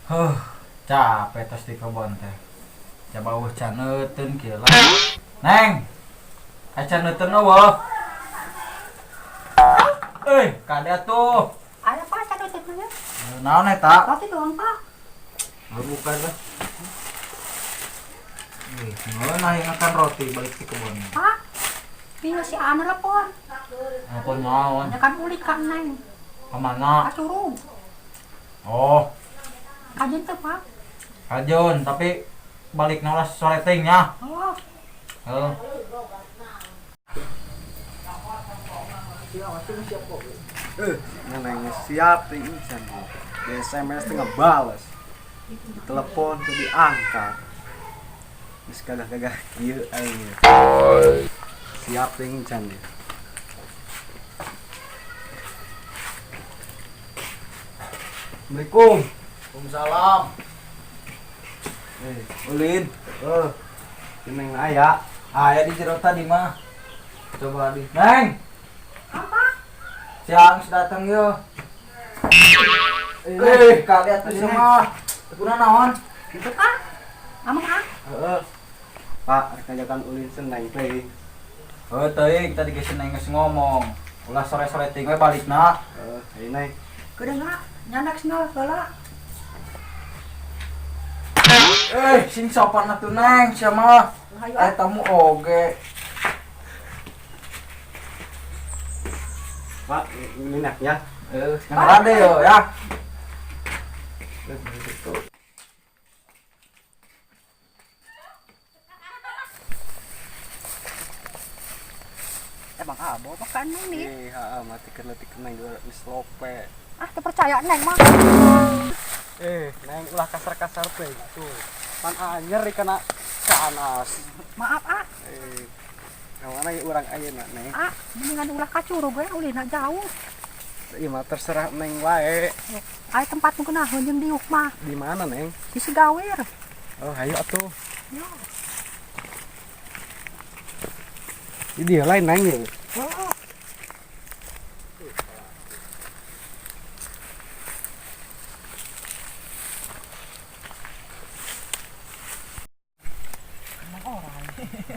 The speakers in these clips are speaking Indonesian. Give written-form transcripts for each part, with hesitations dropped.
Huh, capek tos di kebon teh. Coba caneuten kieu lah. Neng, caneuten eueuh. Kada tuh. Ada apa caneuten teh? Naon eta? Roti doang, Pak. Bukan lah. Nah ingatkan roti balik ke kebun. Pak, ini si Ana telepon. Apa naon? Ada kan ulik kan Neng. Kemana? Kacurug. Oh, Kajen tuh, Pak. Kajun, tapi balik nolah sore tingnya. Oh, Halo. Neneknya siap ini kan. Di SMS tengah balas. Telepon tuh diangkat. Terus kagak kieu aing. Siap ting can. Assalamualaikum. Waalaikumsalam. Ulin. Neng aya. Aya di jero tadi mah. Coba di. Neng, apa? siang datang yo. Kalian tuh semua. Kuna naon? Itu, Pak. Kamu, Pak? Pak, rek ngajakan ulin seneng teh. Teuing tadi geus neng geus ngomong. Ulah sore-sore ting we balikna. Ayo neng. Kudu enggak nyandak senol heula. Sing sopan atuh neng, sia mah. Hayu. Tamu oge. Pak, minaknya. Yang rade yo ya. Emang abo makan ini. Mati leutik neng dua geus lope. Ah, teu percaya Neng mah. Neng ulah kasar-kasar teh gitu. Pan anyer kana canas. Maaf, Ah. Mana ya urang ayeuna neng? Ah, mendingan ulah kacurug we ulina jauh. Ieu mah terserah neng wae. Aya tempat nu kunaheun jeung diuk mah. Di mana neng? Di Sigawir. Oh, hayu atuh. Yo. Di dia lain neng ya. Oh.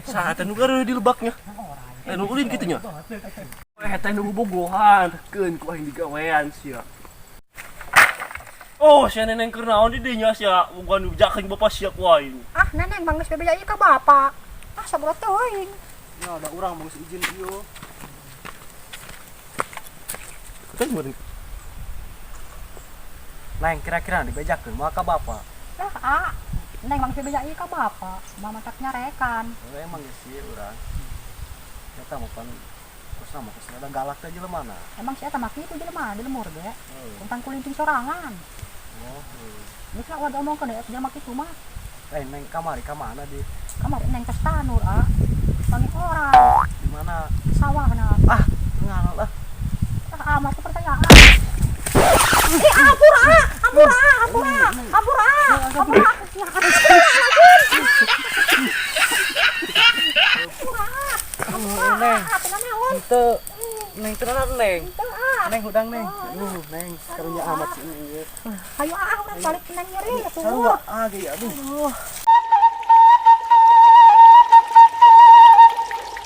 Saat nu gara di lebaknya. Nu ulin kitu nya. Teh nu bobogohan, keun ku aing digawean sia. Oh, sia neneng keur naon di dinya sia, bukan jakeung bapak sia ku aing. Ah, Neneng banggeus bebejai ka bapak. Ah, sabulat teuing. Ya ada urang mau izin ieu. Kan meureun. Neng kira-kira dibejakeun moal ka bapak. Lah, Ah. Neng banggeus bebejai ka bapak. Mama tak nyarekan. Emang geus ieu urang. Eta mah pan kusna mah kusna ada galak teh jelemana. Emang si eta mah kitu jelema di lemur ge. Tentang kulinting sorangan. Oh. Geus lah udah omongkeun deui jelema kitu mah. Neng kamari ka mana di? Kamar Neng tes tanur, Ah. Panggil orang. Di mana? Sawahna. Ah, nganal lah. Ah, amat kepercayaan. Ampur, Ah. Ampur, Ah. Ampur, Ah. Ampur, Ah. Ampur, Ah. Ya, ampur, Ah. Neng, Ampun, naon? ente neng tenan neng. Teu, Ah. Neng hudang neng. Neng karunya amat sih ieu. Ayo, Ah, urang balik ke Neng nyeri atuh. Sarua ge aduh.